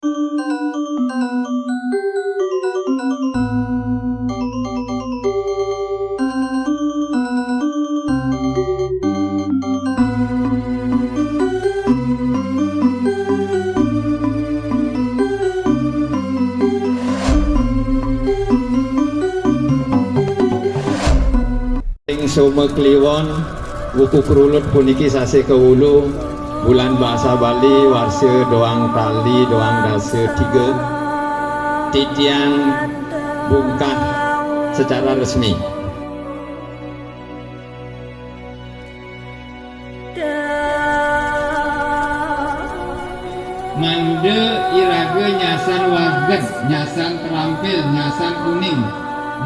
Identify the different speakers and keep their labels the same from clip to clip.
Speaker 1: Soma Kliwon buku kerulut puniki sase kewulu bulan bahasa Bali warsa doang tali doang dasa 3 titian bungkah secara resmi. Mande iraga nyasan warget, nyasan terampil, nyasan kuning,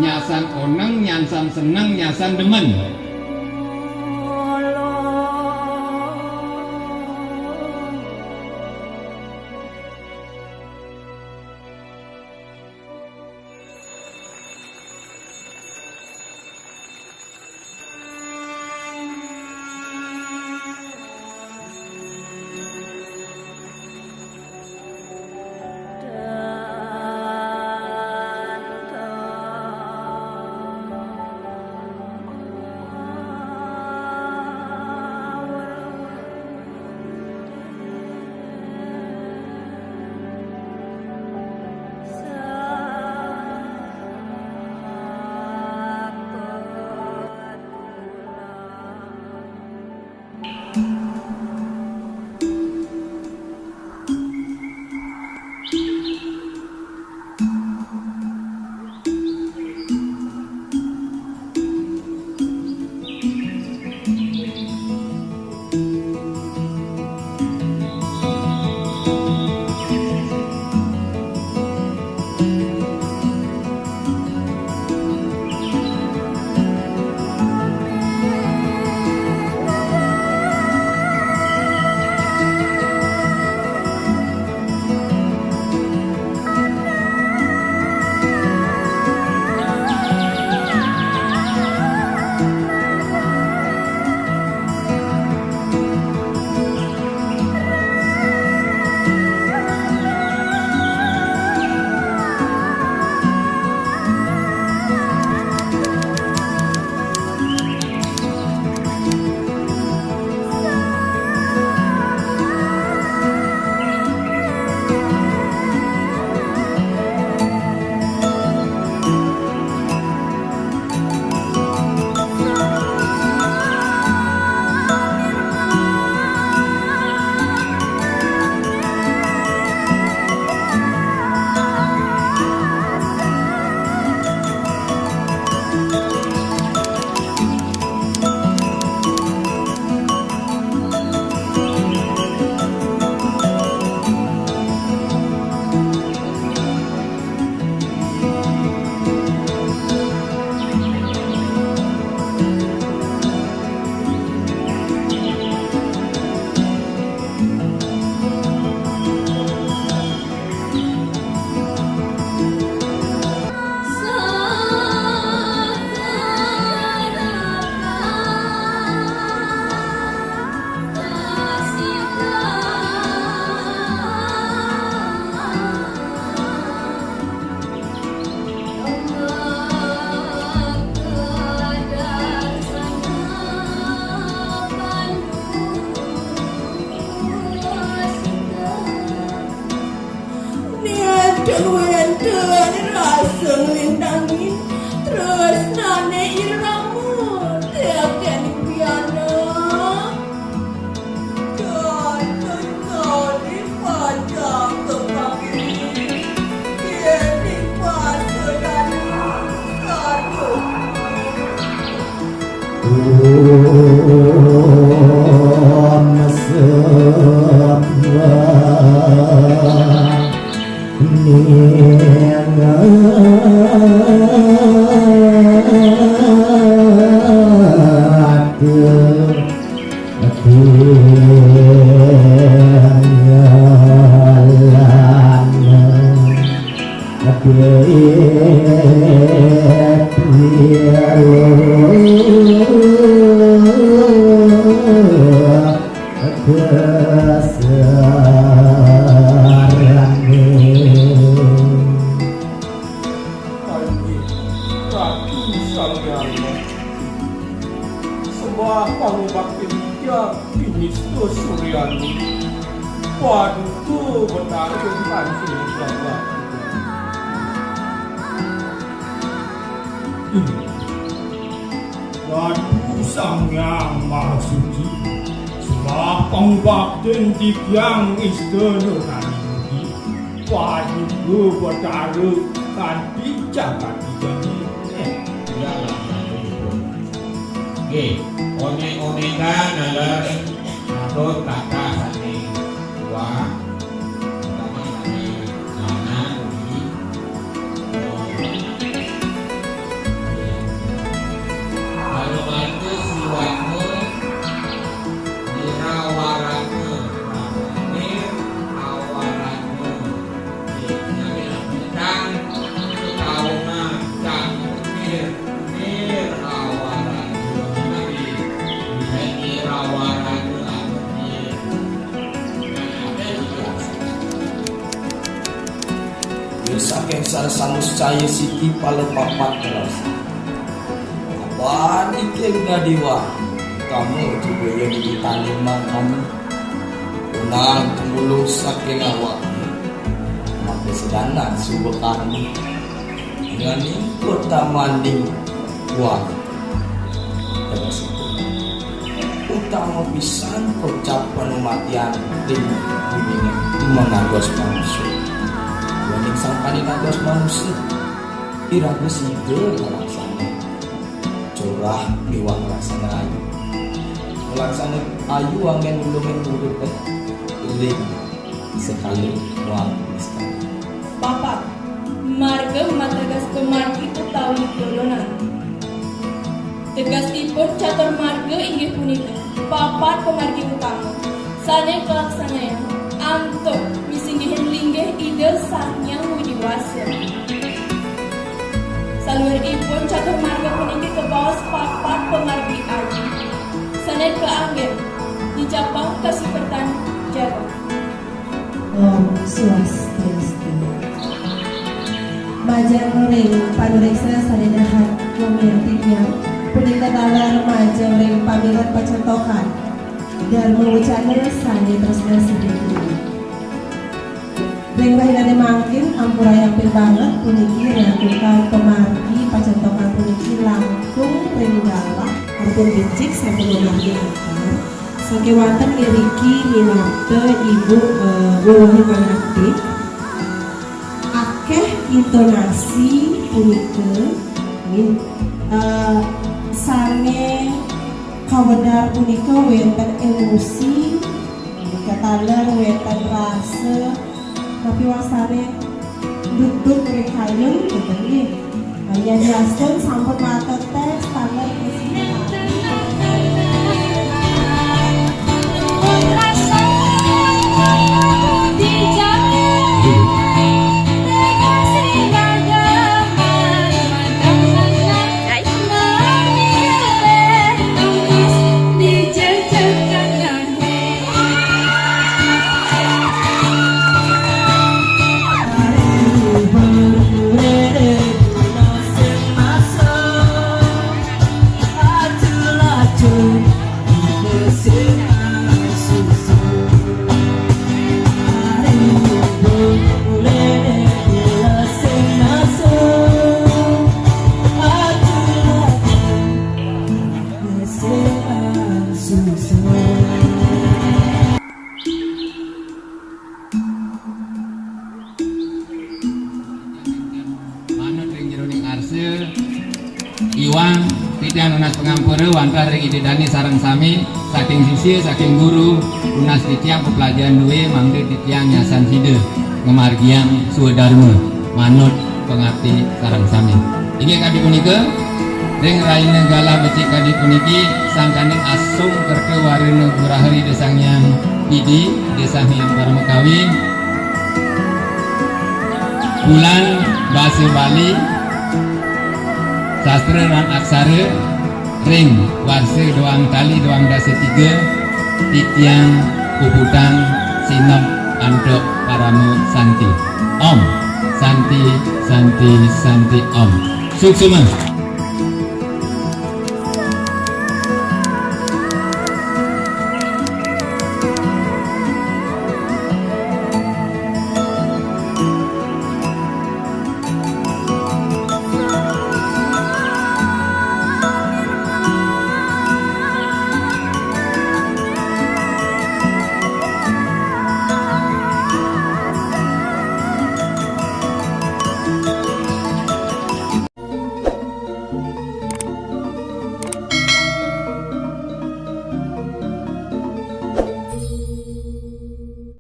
Speaker 1: nyasan oneng, nyasan seneng, nyasan demen.
Speaker 2: Kesarangan Waduh Sang Yang Maha Suci, semua pembaktian tiang istana Nadi wajib berbicara kan bicara jadi
Speaker 3: One-onekan adalah menurut kata sani dua pertama sani nana di lalu itu siwanmu dirawaranmu ramir awaranmu dan ketauna dan mir awaranmu
Speaker 4: saking sarsangus cahaya siki palo papat kelas apa dikeng ngadiwa kamu juga yang ditanima kamu unang kemulu saking awak maka sedana subuh kami dengan kota manding uang terus itu utama pisan ucapan kematian di dunia mengagos manusia waning sang paningagos manusia iraga sige laksana curah diwang laksana ayu laksana ayu wangen ulungen urut ling sekali wang istana
Speaker 5: Bapak, marga mategas pemargi utawi dolonan. Tegasipun catur marga inggih punika papat pemargi utama. Sane kelaksanaya antuk misinggihin linggih ide Sang Hyang Widiwasa. Saluhuripun catur marga puniki kebawas papat pemargi ayu. Sane keanggen dicapang kasipetan Jawa.
Speaker 6: Om Swastiastu. Majang ring panureksa sarenahan komertiknya punika dalar majang ring pamirat pacantokan dharma wacana sani tresna sedikit ring bahirane mangkin ampura yampil banget puniki rakukan pemargi pacantokan puniki langkung ring galak ampun becik sampun memargi akar saking wonten niriki minate ibu wuluhe manakti akeh intonasi punika sane kawedar punika wonten emosi punika taler wonten rasa tapi wasane duduk rekayun ngoten nggih yen diasun sampun matur teh taler
Speaker 1: Iwang tidak lunas pengampura wantar ring idedani sarang sami saking sisi saking guru lunas titiang pepelajaran duwe mangde titiang nyasan side ngemargiang suwadharma manut pengabdi sarang sami inggih kadi punika ring raine gala becik kadi puniki sangkaning asung kerke warina gurahari Sang Hyang Idi Sang Hyang Paramekawi bulan bahasa Bali sastra dan aksara ring warsa doang tali doang dasa tiga titiang kuputang sinop andok paramu santi om santi santi santi om suksuma.